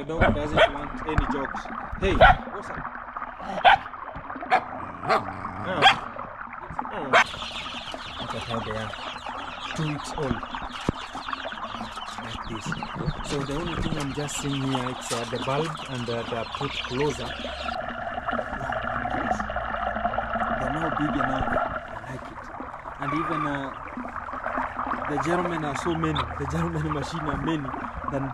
dog doesn't want any jokes. Hey, what's up? Look at how they are. 2 weeks old. Like this. So the only thing I'm just seeing here is the bulb and they are put closer. They're now big enough. I like it. And even the German are so many. The German machine are many than.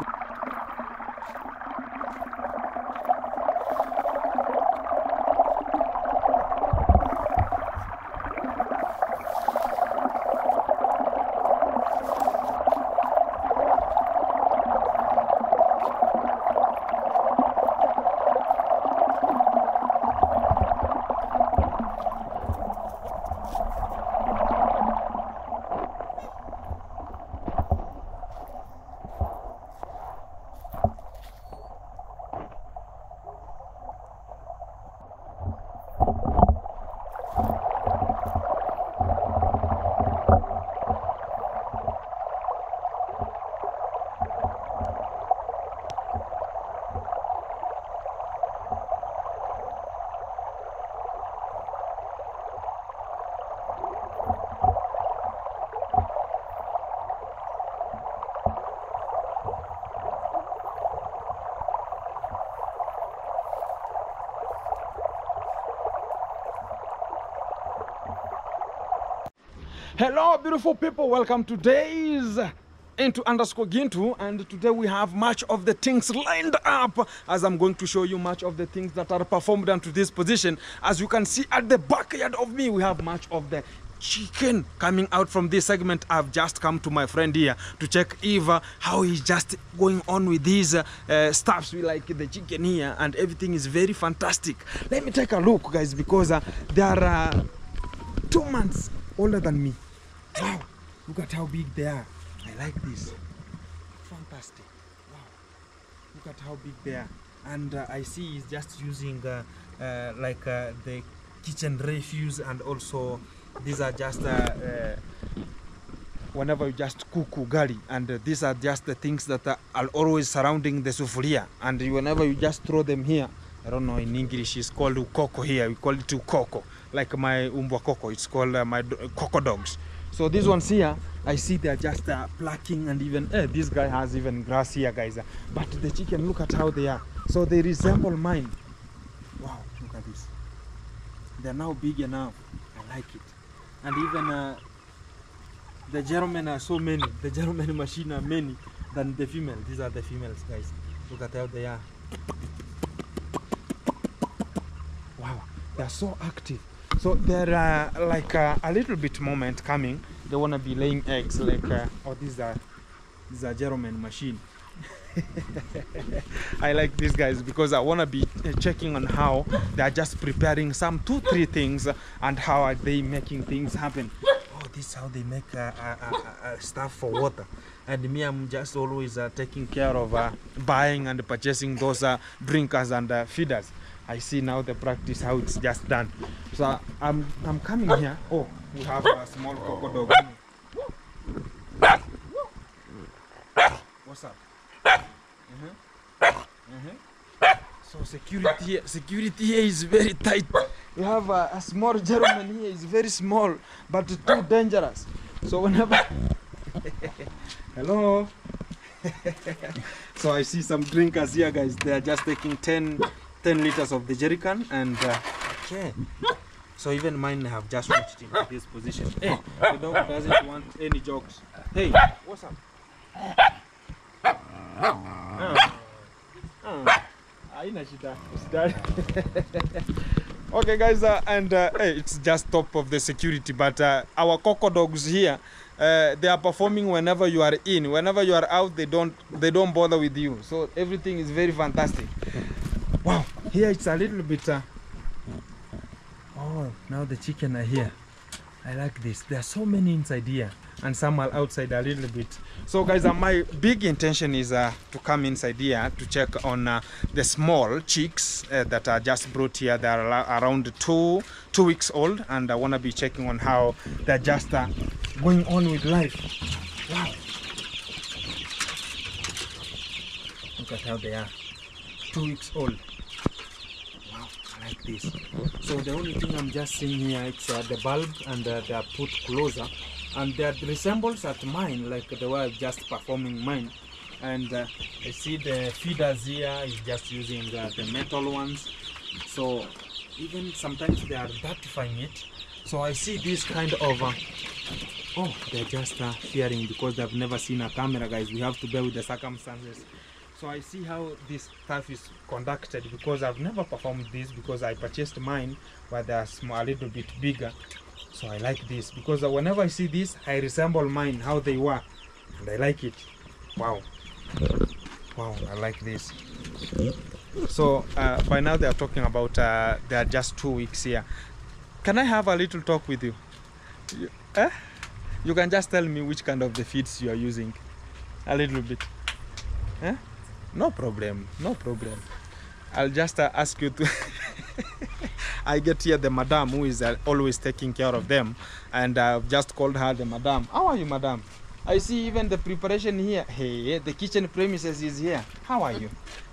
Hello beautiful people, welcome to today's Into_Gintu, and today we have much of the things lined up as I'm going to show you much of the things that are performed onto this position. As you can see at the backyard of me, we have much of the chicken coming out from this segment. I've just come to my friend here to check if how he's just going on with these stuffs. We like the chicken here and everything is very fantastic. Let me take a look guys, because they are 2 months older than me. Wow, look at how big they are. I like this. Fantastic. Wow, look at how big they are. And I see he's just using the kitchen refuse, and also these are just whenever you just cook ugali, and these are just the things that are always surrounding the sufuria, and whenever you just throw them here, I don't know, in English it's called ukoko here, we call it ukoko, like my umbwa koko, it's called my coco dogs. So these ones here, I see they're just plucking, and even this guy has even grass here guys, but the chicken, look at how they are. So they resemble mine. Wow, look at this. They're now big enough. I like it. And even the German are so many. The German machine are many than the female. These are the females guys. Look at how they are. Wow, they're so active. So they're like a little bit moment coming. They want to be laying eggs, like oh, these are German machine. I like these guys because I want to be checking on how they're just preparing some 2-3 things, and how are they making things happen. Oh, this is how they make stuff for water. And me, I'm just always taking care of buying and purchasing those drinkers and feeders. I see now the practice how it's just done. So I'm coming here. Oh, we have a small coco dog. What's up? So security here is very tight. We have a small German here, is very small but too dangerous. So whenever hello. So I see some drinkers here guys. They are just taking 10 liters of the jerrycan, and okay. So even mine have just reached into this position. Hey, the dog doesn't want any jokes. Hey, what's up? Okay guys, and hey, it's just top of the security, but our coco dogs here, they are performing whenever you are in. Whenever you are out, they don't bother with you. So everything is very fantastic. Wow, here it's a little bit oh, now the chicken are here. I like this. There are so many inside here, and some are outside a little bit. So guys, my big intention is to come inside here to check on the small chicks that are just brought here. They are around 2 weeks old, and I want to be checking on how they're just going on with life. Wow, look at how they are. 2 weeks old. Wow, I like this. So the only thing I'm just seeing here, it's the bulb, and they are put closer, and that resembles at mine, like the way I'm just performing mine. And I see the feeders here is just using the metal ones. So even sometimes they are dirtifying it. So I see this kind of oh, they're just fearing because they've never seen a camera, guys. We have to bear with the circumstances. So I see how this stuff is conducted, because I've never performed this, because I purchased mine where they're small, a little bit bigger. So I like this because whenever I see this, I resemble mine, how they work, and I like it. Wow. Wow, I like this. So by now they are talking about they are just 2 weeks here. Can I have a little talk with you? You can just tell me which kind of the feeds you are using. A little bit. No problem, no problem. I'll just ask you to I get here the madam who is always taking care of them, and I've just called her the madam. How are you, madam? I see even the preparation here. Hey, the kitchen premises is here. How are you?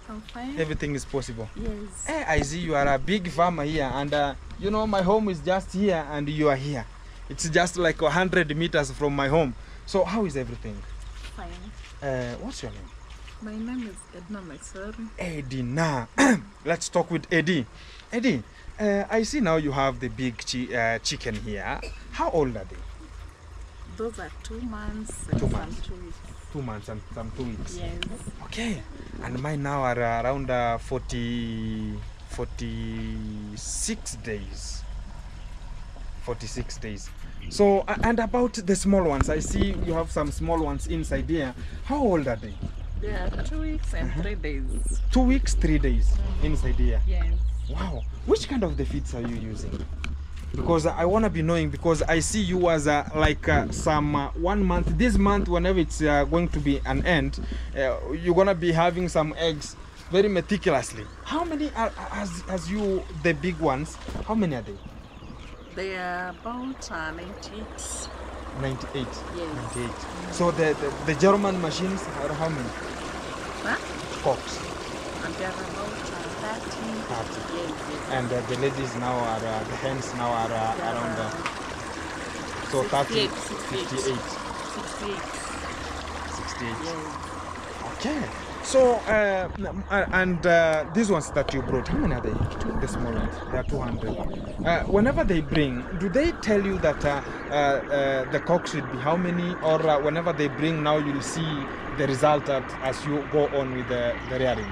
I'm fine. Everything is possible. Yes. Hey, I see you are a big farmer here, and you know, my home is just here and you are here. It's just like 100 meters from my home. So how is everything? Fine. What's your name? My name is Edna, my son. Eddie. Now let's talk with Eddie. Eddie, I see now you have the big chicken here. How old are they? Those are 2 months and 2 months. some 2 weeks. 2 months and some 2 weeks. Yes. Okay. And mine now are around 46 days. 46 days. So, and about the small ones, I see you have some small ones inside here. How old are they? They are 2 weeks and 3 days. 2 weeks, 3 days inside here. Yes. Wow. Which kind of the feeds are you using? Because I want to be knowing, because I see you as like some 1 month. This month, whenever it's going to be an end, you're going to be having some eggs very meticulously. How many are, as you, the big ones, how many are they? They are about 98. 98. Yes. 98. So the German machines are how many? Huh? Cocks. And they are about 30. 30. Yes, yes. And the ladies now are, the hens now are around, so 30, 68. 58. 68. Yes. Okay. So, and these ones that you brought, how many are they? The small ones. They are 200. Whenever they bring, do they tell you that the cock should be how many? Or whenever they bring, now you'll see the result as you go on with the rearing?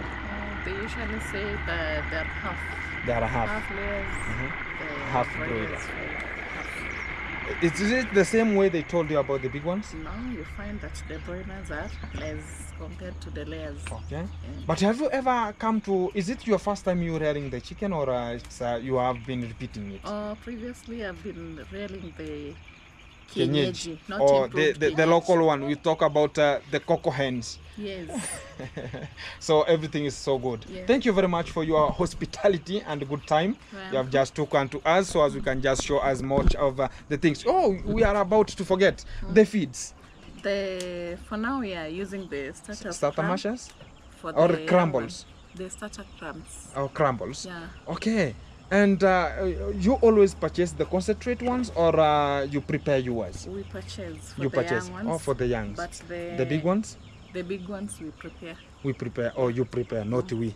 They usually say that they're half. They are half. Half layers. Half broiler. Is it the same way they told you about the big ones? Now you find that the broilers are less compared to the layers. Okay. But have you ever come to, is it your first time you rearing the chicken, or it's, you have been repeating it? Previously I've been rearing the Kienyeji, not or the Kienyeji. local one. We talk about the cocoa hens. Yes. So everything is so good. Yes. Thank you very much for your hospitality and good time. Well, You have just taken to us, so as we can just show as much of the things. Oh, we are about to forget the feeds. For now we are using the starter crumb mashers for or the crumbles. The starter crumbs. Or crumbles. Yeah. Okay. And you always purchase the concentrate ones, or you prepare yours? We purchase for You the purchase. young ones. Oh, for the youngs. But The big ones? The big ones we prepare. We prepare. Oh, you prepare, not we.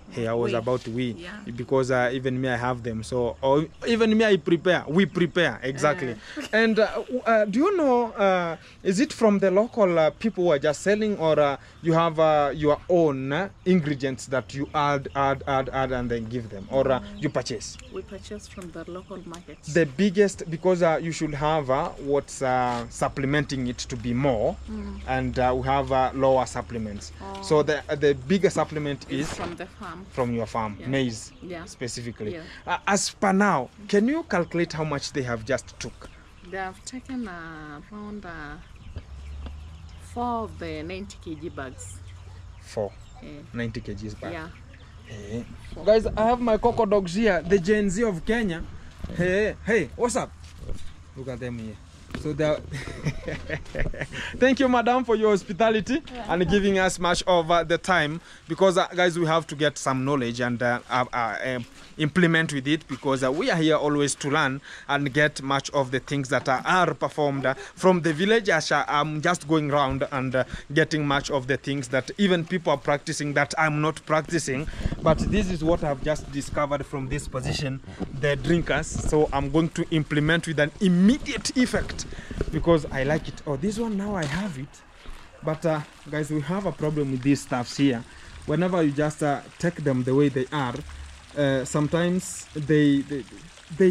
Hey, I was about we. Yeah. Because even me, I have them. So, or even me, I prepare. We prepare, exactly. And do you know, is it from the local people who are just selling, or you have your own ingredients that you add, and then give them, or you purchase? We purchase from the local markets. The biggest, because you should have what's supplementing it to be more, and we have lower supplements. So the bigger supplement is from the farm. From your farm, Yeah. maize, Yeah. specifically. Yeah. As per now, can you calculate how much they have just took? They have taken around 4 of the 90 kg bags. 4, 90 kgs back. Yeah. Hey. Guys, I have my cocoa dogs here, the Gen Z of Kenya. Hey, what's up? Look at them here. So there. Thank you, madam, for your hospitality and giving us much of the time, because guys, we have to get some knowledge and implement with it, because we are here always to learn and get much of the things that are performed from the village. As I'm just going around and getting much of the things that even people are practicing that I'm not practicing. But this is what I've just discovered from this position, the drinkers. So I'm going to implement with an immediate effect, because I like it. Oh, this one now I have it. But guys, we have a problem with these stuffs here. Whenever you just take them the way they are, sometimes they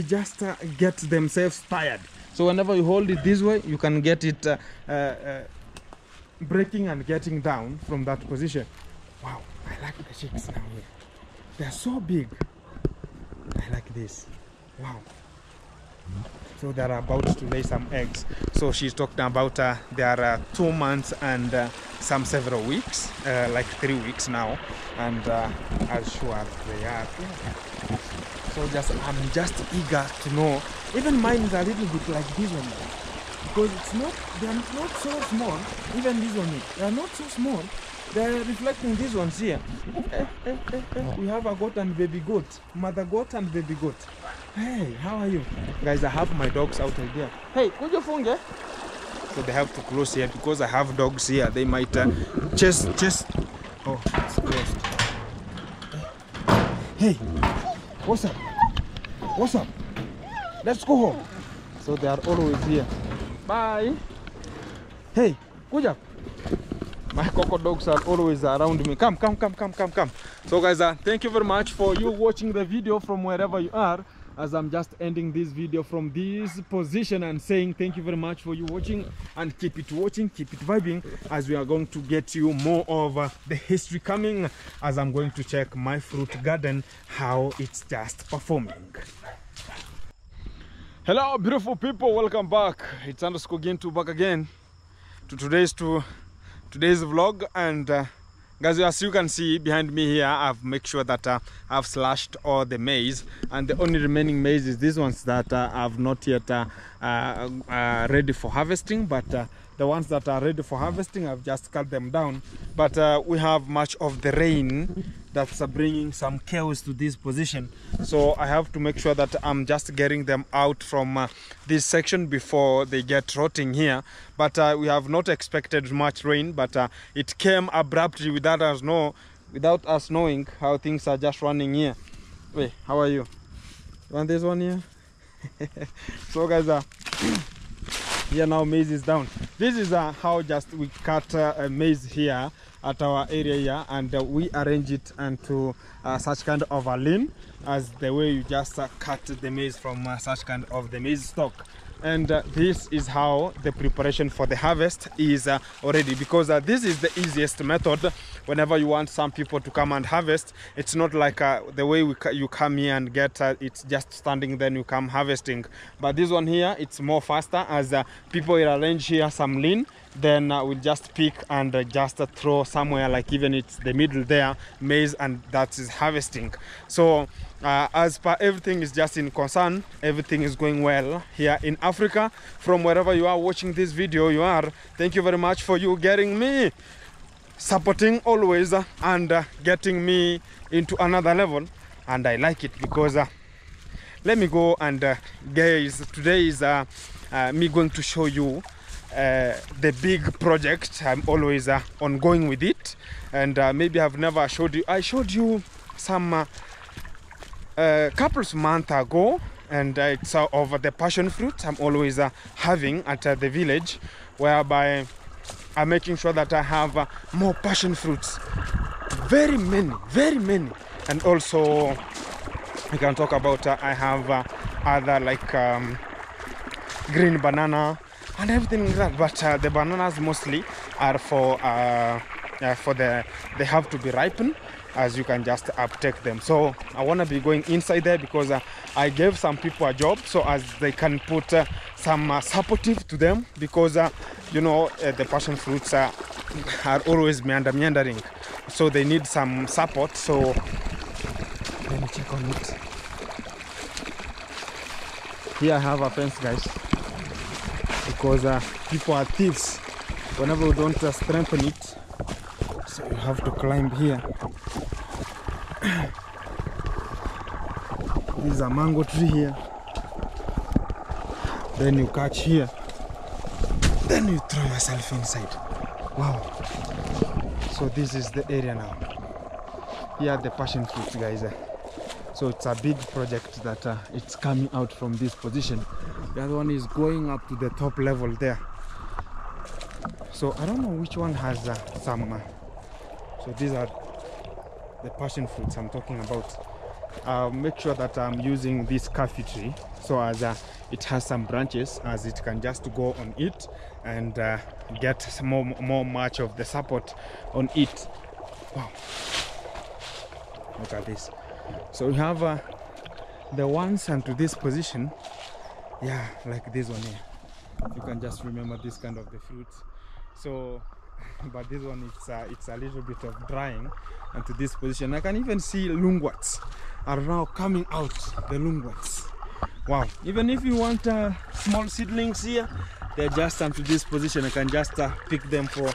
just get themselves tired. So whenever you hold it this way, you can get it breaking and getting down from that position. Wow, I like the chicks now here. They're so big. I like this. Wow. So they're about to lay some eggs. So she's talking about there are 2 months and some several weeks, like 3 weeks now, and as sure they are. Yeah. So I'm just eager to know. Even mine is a little bit like this one, because they're not so small. Even this one, they are not so small. They're reflecting these ones here. We have a goat and baby goat, mother goat and baby goat. Hey, how are you guys? I have my dogs out there. Hey, could you funge? So they have to close here, because I have dogs here. They might chase. Oh, it's closed. Hey, what's up? What's up? Let's go home. So they are always here. Bye. Hey, good up. My coco dogs are always around me. Come. So guys, thank you very much for you watching the video from wherever you are, as I'm just ending this video from this position and saying thank you very much for you watching, and keep it watching, keep it vibing, as we are going to get you more of the history coming, as I'm going to check my fruit garden, how it's just performing. Hello beautiful people, welcome back. It's Underscore Gintu back again to today's vlog. And guys, as you can see behind me here, I've made sure that I've slashed all the maize, and the only remaining maize is these ones that I've not yet ready for harvesting. But the ones that are ready for harvesting, I've just cut them down. But we have much of the rain that's bringing some chaos to this position, so I have to make sure that I'm just getting them out from this section before they get rotting here. But we have not expected much rain, but it came abruptly without us knowing how things are just running here. Wait, how are you? You want this one here? So guys, here now maize is down. This is how just we cut maize here at our area here, and we arrange it into such kind of a lane, as the way you just cut the maize from such kind of the maize stalk. And this is how the preparation for the harvest is already, because this is the easiest method. Whenever you want some people to come and harvest, it's not like the way you come here and get it's just standing, then you come harvesting. But this one here, it's more faster, as people will arrange here some lane, then we'll just pick and just throw somewhere, like even it's the middle there, maize, and that is harvesting. So as per everything is just in concern, everything is going well here in Africa. From wherever you are watching this video, thank you very much for you getting me, supporting always, and getting me into another level. And I like it, because let me go and guys, today is me going to show you the big project. I'm always ongoing with it, and maybe I've never showed you. I showed you some couples month ago, and it's over the passion fruit I'm always having at the village, whereby I'm making sure that I have more passion fruits, very many. And also I can talk about I have other like green banana and everything like that. But the bananas mostly are for they have to be ripened, as you can just uptake them. So I want to be going inside there, because I gave some people a job, so as they can put some supportive to them, because you know, the passion fruits are always meandering, so they need some support. So let me check on it. Here I have a fence, guys. because people are thieves whenever we don't strengthen it. So you have to climb here. This is a mango tree here. Then you catch here. Then you throw yourself inside. Wow. So this is the area now. Here are the passion fruits, guys. So it's a big project that it's coming out from this position. The other one is going up to the top level there. So I don't know which one has some. So these are the passion fruits I'm talking about. Make sure that I'm using this coffee tree so as it has some branches, as it can just go on it and get more much of the support on it. Wow, look at this. So we have the ones and to this position, yeah, like this one here. You can just remember this kind of the fruits. So but this one it's a little bit of drying, and to this position I can even see lungwats are now coming out. The lungwats, wow. Even if you want small seedlings here, they're just to this position. I can just pick them for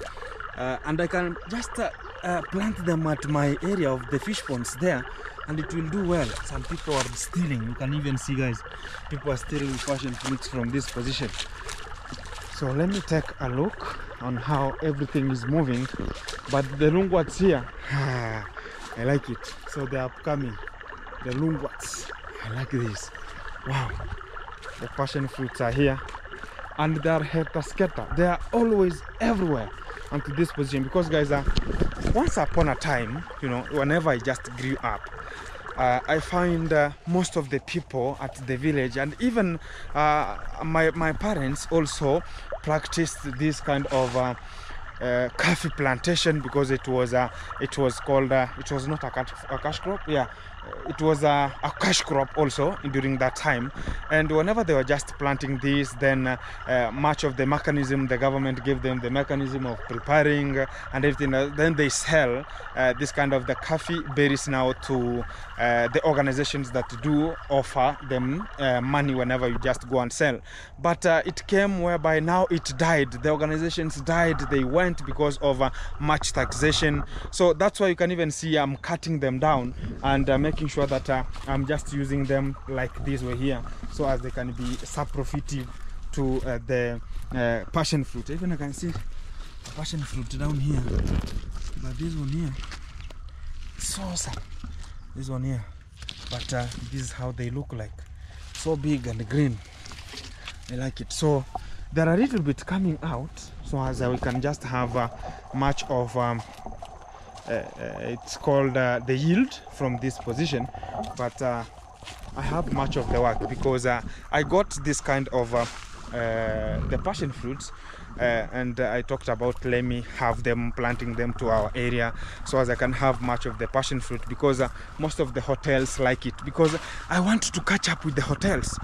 and I can just plant them at my area of the fish ponds there, and it will do well. Some people are stealing. You can even see, guys, people are stealing passion fruits from this position. So let me take a look on how everything is moving. But the lungwats here, I like it. So they are coming, the lungwats. I like this. Wow, the passion fruits are here, and they are heta. They are always everywhere onto this position, because, guys, once upon a time, you know, whenever I just grew up, I find most of the people at the village, and even my parents also practiced this kind of coffee plantation, because it was called it was not a cash crop, yeah, it was a cash crop also during that time. And whenever they were just planting this, then much of the mechanism, the government gave them the mechanism of preparing and everything. Then they sell this kind of the coffee berries now to the organizations that do offer them money whenever you just go and sell. But it came whereby now it died. The organizations died. They went because of much taxation. So that's why you can even see I'm cutting them down and making sure that I'm just using them like this way here, so as they can be sub-profitable to the passion fruit. Even I can see a passion fruit down here, but this one here, so awesome. This one here, but this is how they look like, so big and green. I like it. So they're a little bit coming out, so as we can just have much of it's called the yield from this position. But I have much of the work, because I got this kind of the passion fruits, and I talked about, let me have them, planting them to our area, so as I can have much of the passion fruit, because most of the hotels like it, because I want to catch up with the hotels,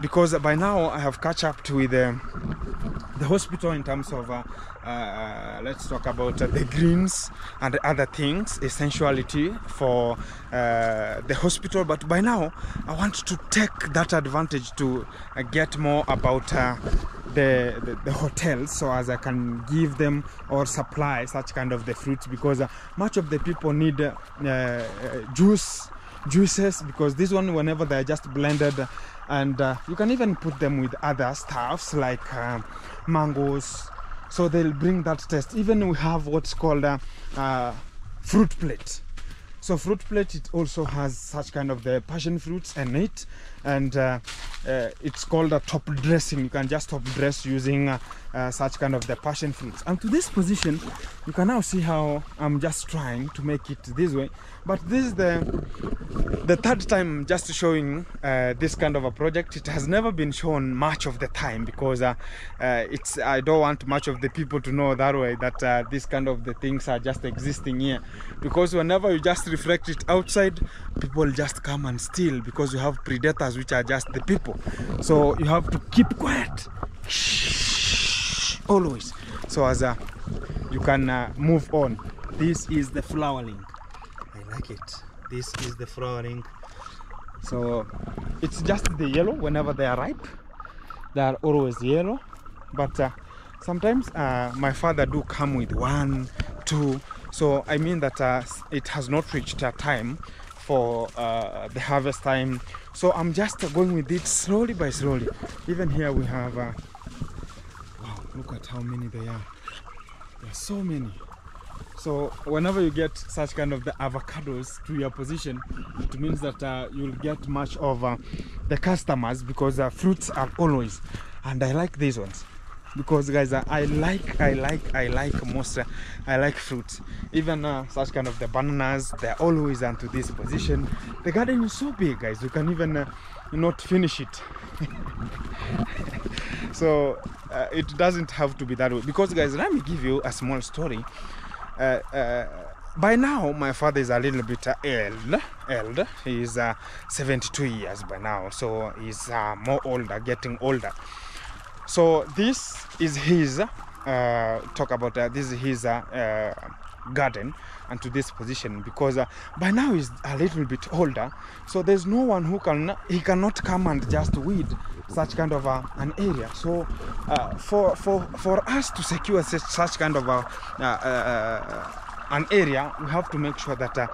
because by now I have catch up with the hospital in terms of let's talk about the greens and other things, essentiality for the hospital. But by now I want to take that advantage to get more about the hotels, so as I can give them or supply such kind of the fruits, because much of the people need juices, because this one, whenever they are just blended, and you can even put them with other stuffs like mangoes, so they'll bring that taste. Even we have what's called fruit plate. So fruit plate, it also has such kind of the passion fruits in it, and it's called a top dressing. You can just top dress using such kind of the passion fruits. And to this position, you can now see how I'm just trying to make it this way. But this is the third time just showing this kind of a project. It has never been shown much of the time, because I don't want much of the people to know that way that this kind of the things are just existing here, because whenever you just reflect it outside, people just come and steal, because you have predators which are just the people. So you have to keep quiet, always, so as you can move on. This is the flowering. I like it. This is the flowering. So it's just the yellow. Whenever they are ripe, they are always yellow. but sometimes my father do come with 1, 2. So I mean that it has not reached a time for the harvest time. So I'm just going with it slowly by slowly. Even here we have wow, look at how many there are. There are so many. So whenever you get such kind of the avocados to your position, it means that you'll get much of the customers, because fruits are always, and I like these ones because guys, I like fruits. Even such kind of the bananas, they're always onto this position. The garden is so big, guys, you can even not finish it. So it doesn't have to be that way, because guys, let me give you a small story. By now my father is a little bit old. He is 72 years by now, so he's more older, getting older. So this is his this is his garden, and to this position, because by now he's a little bit older, so there's no one who cannot come and just weed such kind of an area. So for us to secure such kind of an area, we have to make sure that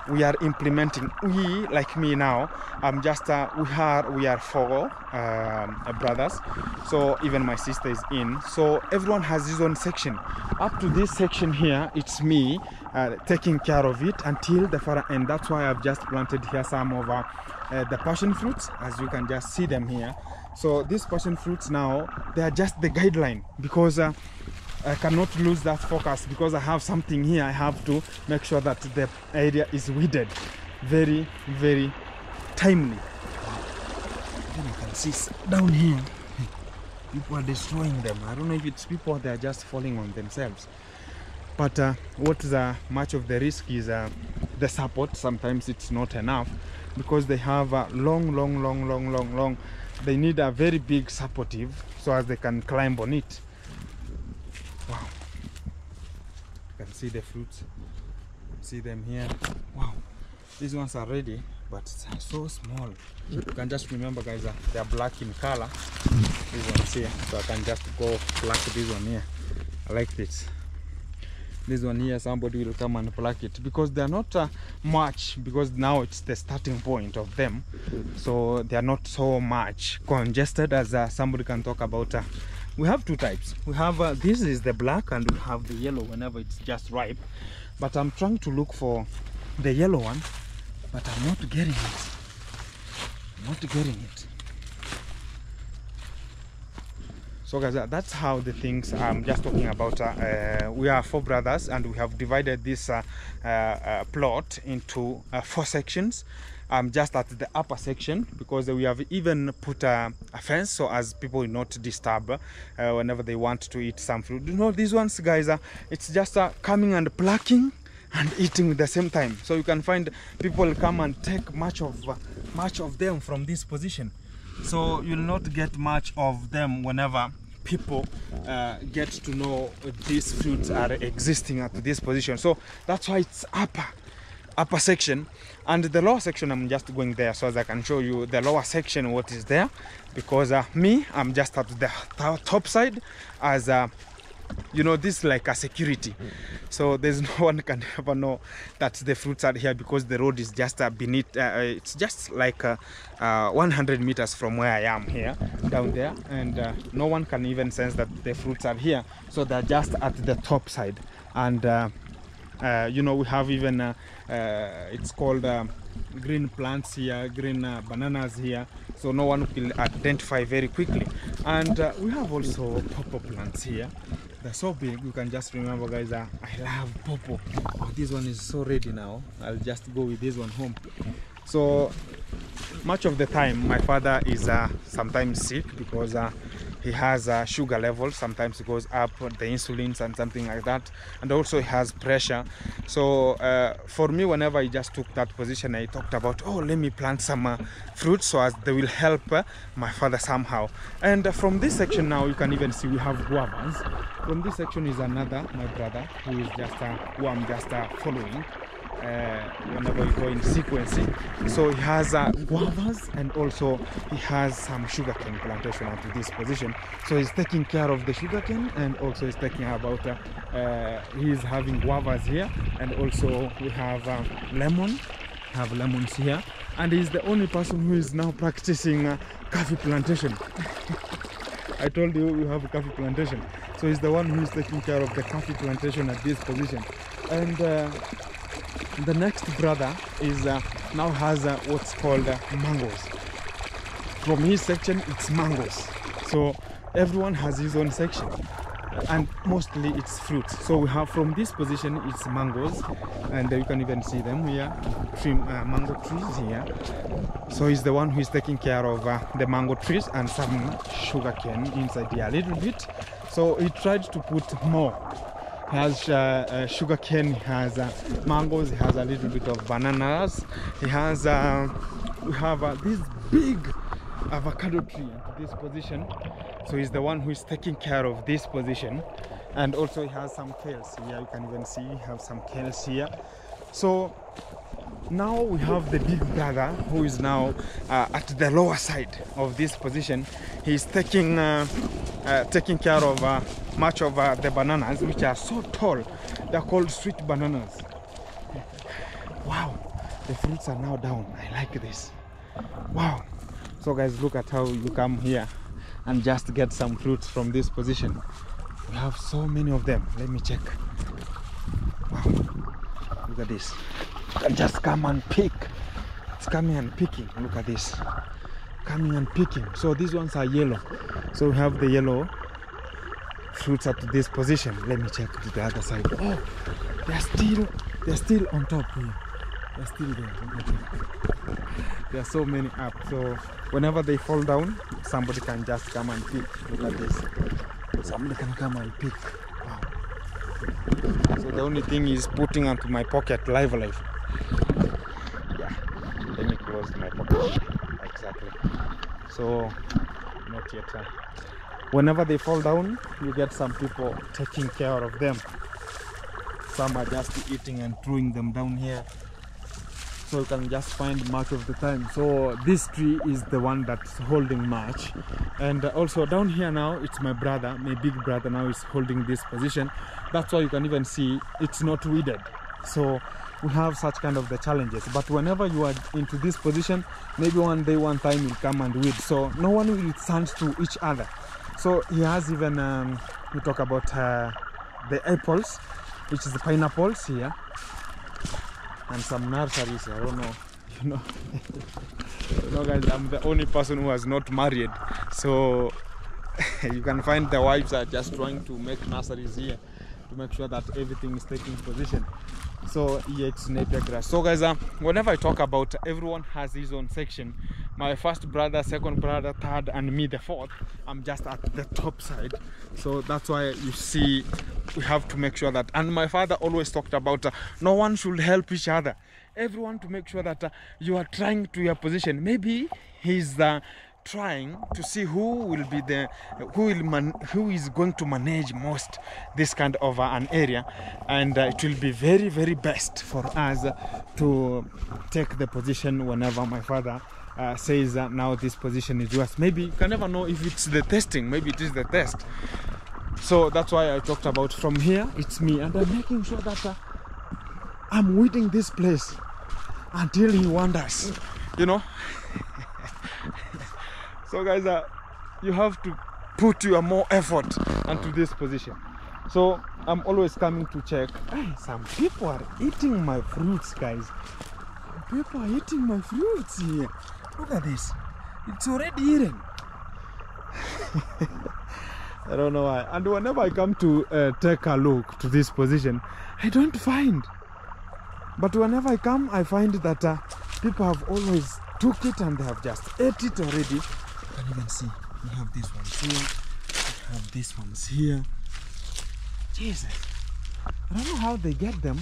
we are implementing. We, like me now, I'm just we are 4 brothers, so even my sister is in, so everyone has his own section. Up to this section here, it's me taking care of it until the far end. That's why I've just planted here some of the passion fruits, as you can just see them here. So these passion fruits now, they are just the guideline, because I cannot lose that focus, because I have something here. I have to make sure that the area is weeded very, very timely. Then you can see down here, people are destroying them. I don't know if it's people, they are just falling on themselves. But what is much of the risk is the support. Sometimes it's not enough, because they have long. They need a very big supportive so as they can climb on it. Wow, you can see the fruits, see them here. Wow, these ones are ready, but so small. You can just remember, guys, they are black in color. These ones here, so I can just go pluck this one here. I like this. This one here, somebody will come and pluck it, because they are not much, because now it's the starting point of them, so they are not so much congested as somebody can talk about. We have 2 types. We have this is the black, and we have the yellow whenever it's just ripe. But I'm trying to look for the yellow one, but I'm not getting it. So guys, that's how the things I'm just talking about. We are 4 brothers, and we have divided this plot into 4 sections. Just at the upper section, because we have even put a fence so as people will not disturb whenever they want to eat some fruit. You know, these ones, guys, it's just coming and plucking and eating at the same time. So you can find people come and take much of them from this position. So you'll not get much of them whenever people get to know these fruits are existing at this position. So that's why it's upper section, and the lower section I'm just going there so as I can show you the lower section what is there, because I'm just at the top side, as you know, this is like a security, so there's no one can ever know that the fruits are here, because the road is just beneath. It's just like 100 meters from where I am here down there, and no one can even sense that the fruits are here, so they're just at the top side. And you know, we have even it's called green plants here, green bananas here, so no one will identify very quickly. And we have also pawpaw plants here. They're so big, you can just remember, guys, I love pawpaw. Oh, this one is so ready now. I'll just go with this one home. So much of the time my father is sometimes sick, because he has sugar level, sometimes it goes up, the insulins and something like that, and also he has pressure. So for me, whenever I just took that position, I talked about, oh, let me plant some fruits so as they will help my father somehow. And from this section now, you can even see we have guavas. From this section is another, my brother, who is just who I'm just following. whenever you go in sequencing. So he has guavas, and also he has some sugarcane plantation at this position. So he's taking care of the sugarcane, and also he's taking about he's having guavas here, and also we have lemons here, and he's the only person who is now practicing coffee plantation. I told you we have a coffee plantation, so he's the one who is taking care of the coffee plantation at this position. And the next brother is now has what's called mangoes. From his section, it's mangoes. So everyone has his own section, and mostly it's fruits. So we have from this position, it's mangoes, and you can even see them here, mango trees here. So he's the one who is taking care of the mango trees and some sugarcane inside here a little bit. So he tried to put more. He has sugarcane, he has mangoes, he has a little bit of bananas. He has we have this big avocado tree at this position. So he's the one who is taking care of this position. And also he has some kales here. You can even see he has some kales here. So now we have the big brother who is now at the lower side of this position. He's taking care of much of the bananas, which are so tall. They're called sweet bananas. Wow, the fruits are now down. I like this. Wow. So guys, look at how you come here and just get some fruits from this position. We have so many of them. Let me check. Wow, look at this. You can just come and pick. It's coming and picking. Look at this. Coming and picking. So these ones are yellow. So we have the yellow fruits up to this position. Let me check to the other side. Oh, they're still on top here. They're still there. There are so many up. So whenever they fall down, somebody can just come and pick. Look at this. Somebody can come and pick. Wow. So the only thing is putting onto my pocket live. Yeah. Let me close my pocket. Exactly. So not yet. Whenever they fall down, you get some people taking care of them. Some are just eating and throwing them down here. So you can just find much of the time. So this tree is the one that's holding much. And also down here now, it's my brother, my big brother now is holding this position. That's why you can even see it's not weeded. So we have such kind of the challenges. But whenever you are into this position, maybe one day, one time you'll come and weed. So no one will stand to each other. So he has even, we talk about the apples, which is the pineapples here. And some nurseries. I don't know, you know guys, I'm the only person who has not married, so you can find the wives are just trying to make nurseries here to make sure that everything is taking position. So yeah, it's napier grass. So guys, whenever I talk about everyone has his own section, my first brother, second brother, third, and me the fourth, I'm just at the top side. So that's why you see we have to make sure that, and my father always talked about no one should help each other, everyone to make sure that you are trying to your position. Maybe he's trying to see who is going to manage most this kind of an area, and it will be very, very best for us to take the position whenever my father says now this position is yours. Maybe you can never know if it's the testing, maybe it is the test. So that's why I talked about from here it's me, and I'm making sure that I'm weeding this place until he wanders, you know. So guys, you have to put your more effort into this position. So I'm always coming to check. Hey, some people are eating my fruits, guys. People are eating my fruits here. Look at this. It's already eaten. I don't know why. And whenever I come to take a look to this position, I don't find. But whenever I come, I find that people have always took it and they have just ate it already. You can even see we have these ones here, we have these ones here. Jesus, I don't know how they get them,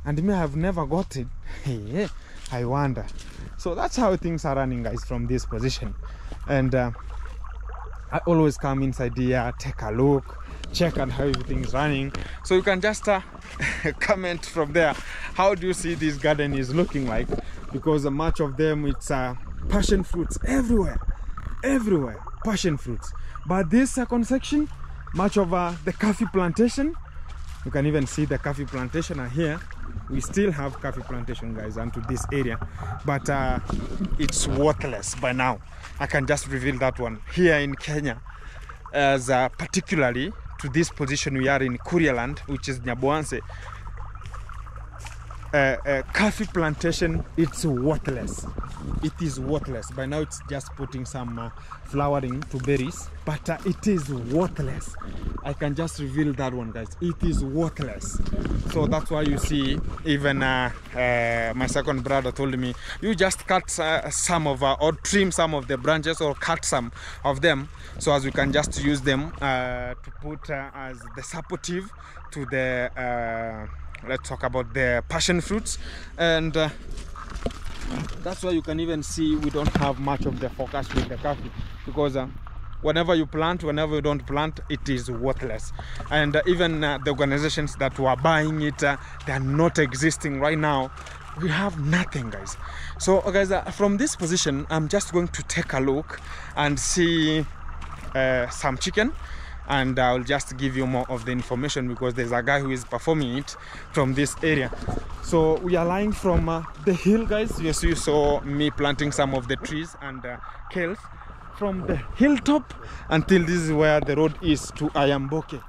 and me, I have never got it. Hey, I wonder. So that's how things are running, guys, from this position. And I always come inside here, take a look, check and how everything is running. So you can just comment from there. How do you see this garden is looking like? Because much of them, it's passion fruits everywhere, passion fruits. But this second section, much of the coffee plantation. You can even see the coffee plantation, and here we still have coffee plantation, guys, onto this area, but it's worthless by now. I can just reveal that one. Here in Kenya, as particularly to this position we are in Kurialand, which is Nyabohanse, coffee plantation, it's worthless. It is worthless. By now it's just putting some flowering to berries, but it is worthless. I can just reveal that one, guys. It is worthless. So that's why you see even my second brother told me, you just cut some of or trim some of the branches or cut some of them, so as we can just use them to put as the supportive to the let's talk about the passion fruits. And that's why you can even see we don't have much of the focus with the coffee, because whenever you plant, whenever you don't plant, it is worthless. And even the organizations that were buying it, they are not existing right now. We have nothing, guys. So guys, from this position, I'm just going to take a look and see some chicken, and I'll just give you more of the information, because there's a guy who is performing it from this area. So we are lying from the hill, guys. Yes, you saw me planting some of the trees and kales from the hilltop until this is where the road is to Ayamboke.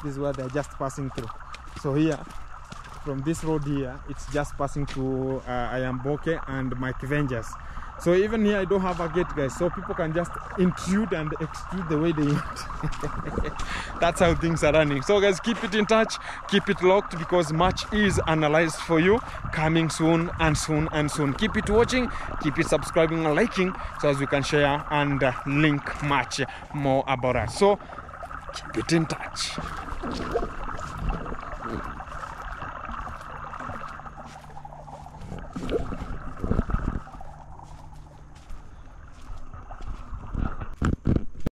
This is where they're just passing through. So here, from this road here, it's just passing to Ayamboke and Mike Vengers. So even here I don't have a gate, guys, so people can just intrude and extrude the way they want. That's how things are running. So guys, keep it in touch, keep it locked, because much is analyzed for you, coming soon and soon and soon. Keep it watching, keep it subscribing and liking, so as we can share and link much more about us. So keep it in touch.